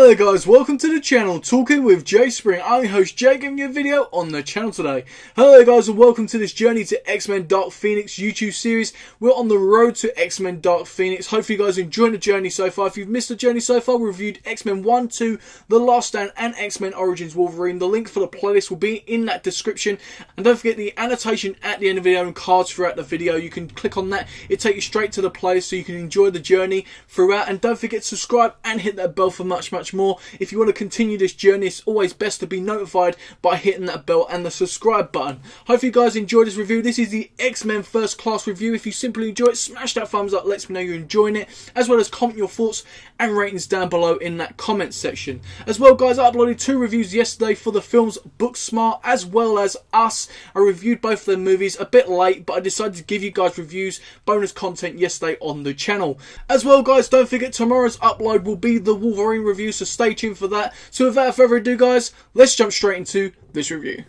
Hello there guys, welcome to the channel Talking with Jay Spring. I'm your host Jay, giving you a video on the channel today. Hello there guys and welcome to this journey to X-Men Dark Phoenix YouTube series. We're on the road to X-Men Dark Phoenix. Hopefully you guys are enjoying the journey so far. If you've missed the journey so far, we reviewed X-Men 1, 2, The Last Stand and X-Men Origins Wolverine. The link for the playlist will be in that description. And don't forget the annotation at the end of the video and cards throughout the video. You can click on that. It takes you straight to the playlist so you can enjoy the journey throughout. And don't forget to subscribe and hit that bell for much more. If you want to continue this journey, it's always best to be notified by hitting that bell and the subscribe button. Hopefully you guys enjoyed this review. This is the X-Men First Class review. If you simply enjoy it, smash that thumbs up, lets me know you're enjoying it, as well as comment your thoughts and ratings down below in that comment section. As well guys, I uploaded 2 reviews yesterday for the films Booksmart as well as Us. I reviewed both of the movies a bit late, but I decided to give you guys reviews, bonus content yesterday on the channel. As well guys, don't forget tomorrow's upload will be the Wolverine review, so stay tuned for that. So without further ado guys, let's jump straight into this review.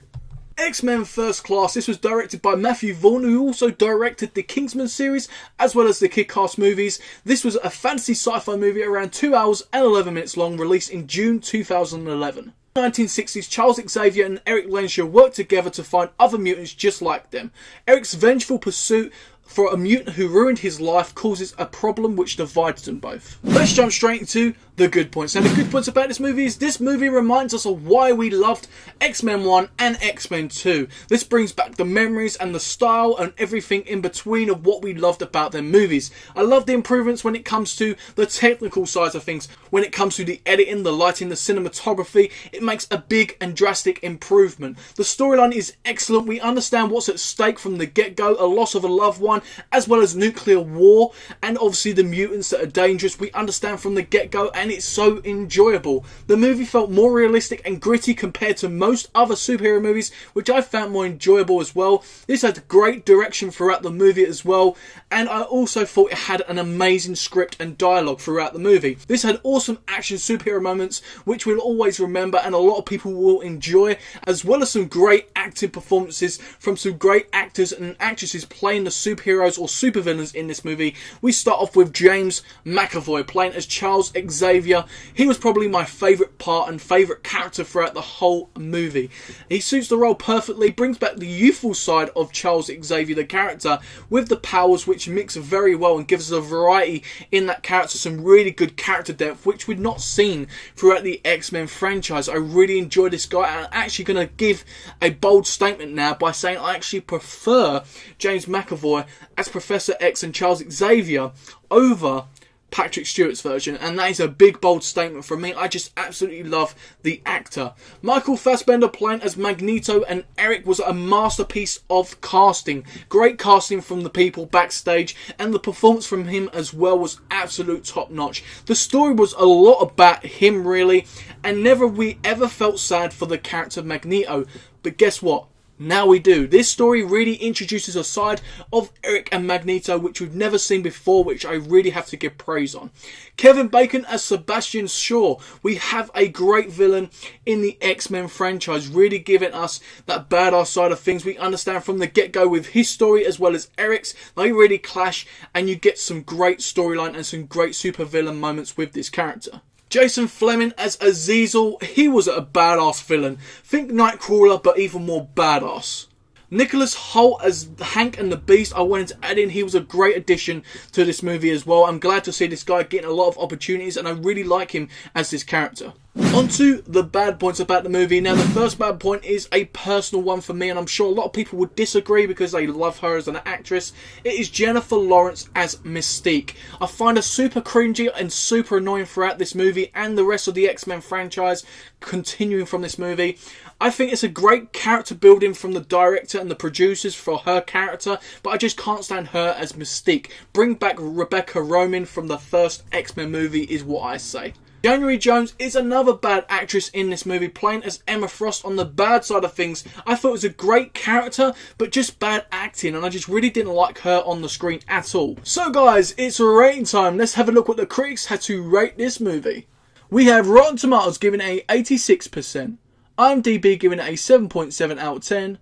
X-Men First Class. This was directed by Matthew Vaughn, who also directed the Xmen series as well as the Kick-Ass movies. This was a fantasy sci-fi movie around 2 hours and 11 minutes long, released in June 2011. 1960s, Charles Xavier and Eric Lensher worked together to find other mutants just like them. Eric's vengeful pursuit for a mutant who ruined his life causes a problem which divides them both. Let's jump straight into the good points. Now the good points about this movie is this movie reminds us of why we loved X-Men 1 and X-Men 2. This brings back the memories and the style and everything in between of what we loved about their movies. I love the improvements when it comes to the technical side of things. When it comes to the editing, the lighting, the cinematography, it makes a big and drastic improvement. The storyline is excellent. We understand what's at stake from the get-go, a loss of a loved one, as well as nuclear war, and obviously the mutants that are dangerous. We understand from the get-go, and it's so enjoyable. The movie felt more realistic and gritty compared to most other superhero movies, which I found more enjoyable as well. This had great direction throughout the movie as well, and I also thought it had an amazing script and dialogue throughout the movie. This had awesome action superhero moments, which we'll always remember and a lot of people will enjoy, as well as some great acting performances from some great actors and actresses playing the superheroes or supervillains in this movie. We start off with James McAvoy playing as Charles Xavier. He was probably my favourite part and favourite character throughout the whole movie. He suits the role perfectly, brings back the youthful side of Charles Xavier, the character, with the powers, which mix very well and gives us a variety in that character, some really good character depth, which we've not seen throughout the X-Men franchise. I really enjoy this guy, and I'm actually going to give a bold statement now by saying I actually prefer James McAvoy as Professor X and Charles Xavier over Patrick Stewart's version, and that is a big bold statement from me. I just absolutely love the actor. Michael Fassbender playing as Magneto and Eric was a masterpiece of casting. Great casting from the people backstage, and the performance from him as well was absolute top notch. The story was a lot about him really, and never we ever felt sad for the character Magneto. But guess what? Now we do. This story really introduces a side of Eric and Magneto which we've never seen before, which I really have to give praise on. Kevin Bacon as Sebastian Shaw. We have a great villain in the X-Men franchise, really giving us that badass side of things. We understand from the get-go with his story as well as Eric's. They really clash, and you get some great storyline and some great supervillain moments with this character. Jason Fleming as Azazel. He was a badass villain. Think Nightcrawler, but even more badass. Nicholas Hoult as Hank and the Beast. I wanted to add in, he was a great addition to this movie as well. I'm glad to see this guy getting a lot of opportunities, and I really like him as this character. On to the bad points about the movie. Now the first bad point is a personal one for me, and I'm sure a lot of people would disagree because they love her as an actress. It is Jennifer Lawrence as Mystique. I find her super cringy and super annoying throughout this movie and the rest of the X-Men franchise continuing from this movie. I think it's a great character building from the director and the producers for her character, but I just can't stand her as Mystique. Bring back Rebecca Romijn from the first X-Men movie is what I say. January Jones is another bad actress in this movie, playing as Emma Frost. On the bad side of things, I thought it was a great character, but just bad acting, and I just really didn't like her on the screen at all. So guys, it's rating time. Let's have a look what the critics had to rate this movie. We have Rotten Tomatoes giving it a 86%, IMDb giving it a 7.7 out of 10,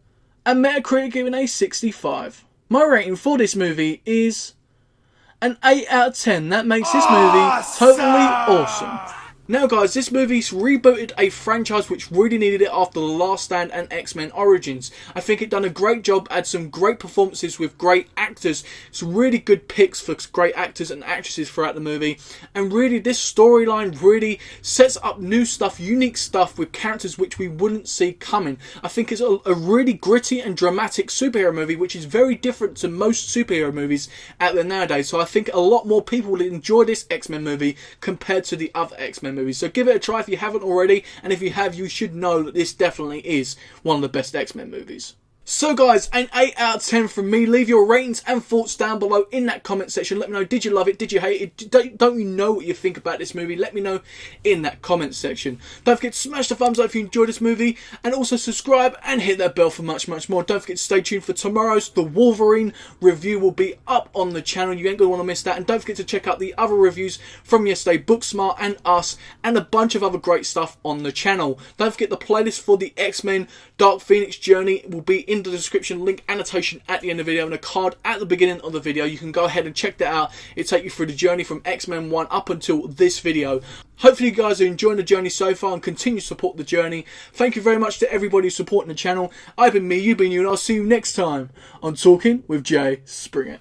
and Metacritic giving a 65. My rating for this movie is an 8 out of 10. That makes this movie totally awesome. Now guys, this movie's rebooted a franchise which really needed it after The Last Stand and X-Men Origins. I think it done a great job, had some great performances with great actors, some really good picks for great actors and actresses throughout the movie, and really this storyline really sets up new stuff, unique stuff with characters which we wouldn't see coming. I think it's a really gritty and dramatic superhero movie which is very different to most superhero movies out there nowadays, so I think a lot more people will enjoy this X-Men movie compared to the other X-Men movies. So give it a try if you haven't already, and if you have, you should know that this definitely is one of the best X-Men movies. So guys, an 8 out of 10 from me. Leave your ratings and thoughts down below in that comment section. Let me know, did you love it? Did you hate it? Don't you know what you think about this movie? Let me know in that comment section. Don't forget to smash the thumbs up if you enjoyed this movie, and also subscribe and hit that bell for much more. Don't forget to stay tuned for tomorrow's The Wolverine review will be up on the channel. You ain't going to want to miss that. And don't forget to check out the other reviews from yesterday, Booksmart and Us, and a bunch of other great stuff on the channel. Don't forget the playlist for the X-Men Dark Phoenix journey will be in the description, link annotation at the end of the video and a card at the beginning of the video. You can go ahead and check that out. It'll take you through the journey from X-Men 1 up until this video. Hopefully you guys are enjoying the journey so far and continue to support the journey. Thank you very much to everybody who's supporting the channel. I've been me, you've been you, and I'll see you next time on Talking with Jay Springer.